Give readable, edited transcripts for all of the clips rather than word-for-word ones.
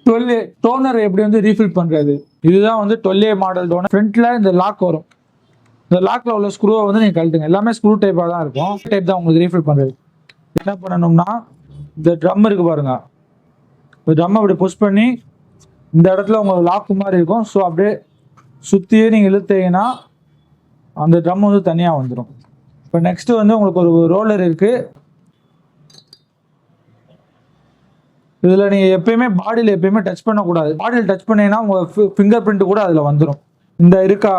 12A toner எப்படி வந்து refill பண்ணுறது, இதுதான் வந்து 12A மாடல் டோனர். ஃப்ரண்ட்டில் இந்த லாக் வரும். இந்த லாக்கில் உள்ள ஸ்க்ரூவை வந்து நீங்கள் கழட்டுங்க. எல்லாமே ஸ்க்ரூ டைப்பாக தான் இருக்கும். டைப் தான் உங்களுக்கு ரீஃபில் பண்ணுறது. என்ன பண்ணணும்னா, இந்த ட்ரம் இருக்குது பாருங்கள், இந்த ட்ரம்மை அப்படி புஷ் பண்ணி இந்த இடத்துல உங்களுக்கு லாக்கு மாதிரி இருக்கும். ஸோ அப்படியே சுற்றியே நீங்கள் இழுத்தீங்கன்னா அந்த ட்ரம் வந்து தனியாக வந்துடும். இப்போ நெக்ஸ்ட்டு வந்து உங்களுக்கு ஒரு ரோலர் இருக்குது. இதில் நீங்கள் எப்பயுமே பாடியில் எப்பயுமே டச் பண்ணக்கூடாது. பாடியில் டச் பண்ணிங்கன்னா உங்கள் ஃபிங்கர் பிரிண்ட் கூட அதில் வந்துடும். இந்த இருக்கா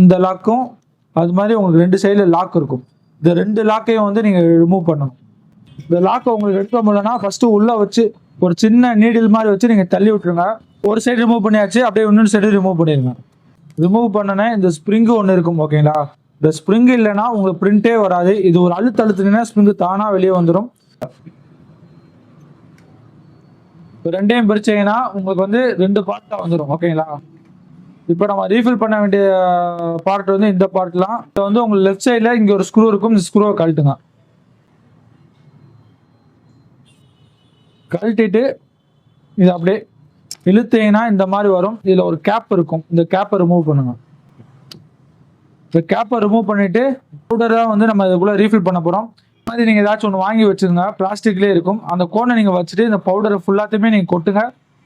இந்த லாக்கும் அது மாதிரி உங்களுக்கு 2 சைடில் லாக் இருக்கும். இந்த 2 லாக்கையும் வந்து நீங்கள் ரிமூவ் பண்ணணும். இந்த லாக்கை உங்களுக்கு எடுக்க முடியலன்னா ஃபஸ்ட்டு உள்ளே வச்சு ஒரு சின்ன நீடில் மாதிரி வச்சு நீங்கள் தள்ளி விட்டுருங்க. ஒரு சைடு ரிமூவ் பண்ணியாச்சு, அப்படியே இன்னொரு சைடு ரிமூவ் பண்ணிடுங்க. ரிமூவ் பண்ணனே இந்த ஸ்ப்ரிங்கு ஒன்று இருக்கும், ஓகேங்களா? இந்த ஸ்ப்ரிங் இல்லைன்னா உங்களுக்கு பிரிண்டே வராது. இது ஒரு அழுத்தழுத்துனா ஸ்ப்ரிங்கு தானாக வெளியே வந்துடும். இப்போ 2யும் பிரிச்சிங்கன்னா உங்களுக்கு வந்து 2 பார்ட்டாக வந்துடும், ஓகேங்களா? இப்போ நம்ம ரீஃபில் பண்ண வேண்டிய பார்ட் வந்து இந்த பார்ட்லாம். இப்போ வந்து உங்களுக்கு லெஃப்ட் சைடில் இங்கே ஒரு ஸ்க்ரூ இருக்கும். இந்த ஸ்க்ரூவை கழட்டுங்க. கழட்டிட்டு இது அப்படியே இழுத்தீங்கன்னா இந்த மாதிரி வரும். இதில் ஒரு கேப் இருக்கும். இந்த கேப்பை ரிமூவ் பண்ணுங்க. இந்த கேப்பை ரிமூவ் பண்ணிவிட்டு பவுடராக வந்து நம்ம இதுக்குள்ளே ரீஃபில் பண்ண போகிறோம். மாதிரி நீங்கள் ஏதாச்சும் ஒன்று வாங்கி வச்சுருங்க, பிளாஸ்டிக்லேயே இருக்கும். அந்த கோனை நீங்கள் வச்சுட்டு இந்த பவுடரை ஃபுல்லாத்தையுமே நீங்கள் கொட்டுங்க.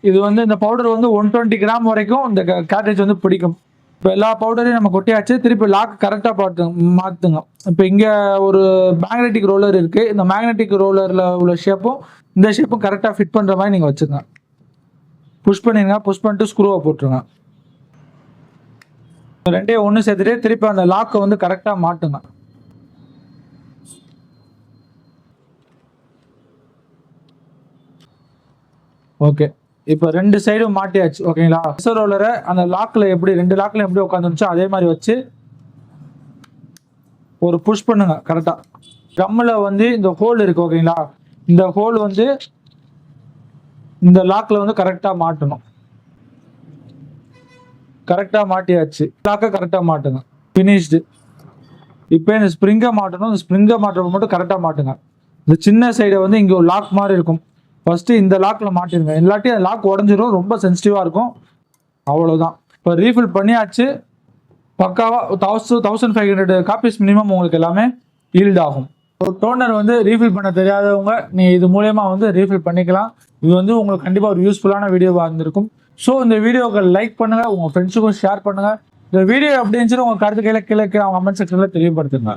இது வந்து இந்த பவுடர் வந்து 120 கிராம் வரைக்கும் இந்த கேட்ரேஜ் வந்து பிடிக்கும். இப்போ எல்லா பவுடரையும் நம்ம கொட்டியாச்சு. திருப்பி லாக் கரெக்டாக மாற்றுங்க. இப்போ இங்கே ஒரு மேக்னெட்டிக் ரோலர் இருக்குது. இந்த மேக்னெட்டிக் ரோலரில் உள்ள ஷேப்பும் இந்த ஷேப்பும் கரெக்டாக ஃபிட் பண்ணுற மாதிரி நீங்கள் வச்சுருங்க. புஷ் பண்ணிடுங்க. புஷ் பண்ணிட்டு ஸ்க்ரூவை போட்டுருங்க. 2யும் ஒன்று சேர்த்துட்டு திருப்பி அந்த லாக்கை வந்து கரெக்டாக மாட்டுங்க. ஓகே, இப்போ 2 சைடும் மாட்டியாச்சு, ஓகேங்களா? ரோலரை அந்த லாக்கில் எப்படி 2 லாக்கில் எப்படி உட்காந்துருந்துச்சோ அதே மாதிரி வச்சு ஒரு புஷ் பண்ணுங்க கரெக்டாக. ட்ரம்மில் வந்து இந்த ஹோல் இருக்குது, ஓகேங்களா? இந்த ஹோல் வந்து இந்த லாக்கில் வந்து கரெக்டாக மாட்டணும். கரெக்டாக மாட்டியாச்சு. லாக்கை கரெக்டாக மாட்டுங்க. ஃபினிஷ்டு. இப்போ இந்த ஸ்ப்ரிங்கை மாட்டணும். இந்த ஸ்ப்ரிங்கை மாட்டுறப்ப மட்டும் கரெக்டாக மாட்டுங்க. இந்த சின்ன சைடை வந்து இங்கே ஒரு லாக் மாதிரி இருக்கும். ஃபஸ்ட்டு இந்த லாக்கில் மாட்டிடுங்க. இல்லாட்டி அந்த லாக் உடஞ்சிடும், ரொம்ப சென்சிட்டிவாக இருக்கும். அவ்வளோதான். இப்போ ரீஃபில் பண்ணியாச்சு. பக்காவாக 1500 காப்பீஸ் மினிமம் உங்களுக்கு எல்லாமே ஈல்ட் ஆகும். ஒரு டோனர் வந்து ரீஃபில் பண்ண தெரியாதவங்க நீங்கள் இது மூலயமா வந்து ரீஃபில் பண்ணிக்கலாம். இது வந்து உங்களுக்கு கண்டிப்பாக ஒரு யூஸ்ஃபுல்லான வீடியோவாக இருந்திருக்கும். ஸோ இந்த வீடியோவை லைக் பண்ணுங்கள், உங்கள் ஃப்ரெண்ட்ஸுக்கும் ஷேர் பண்ணுங்கள். இந்த வீடியோ எப்படி இருந்துச்சுன்னு உங்கள் கருத்து கீழே அவங்க கமெண்ட் செக்ஷனில் தெரியப்படுத்துங்க.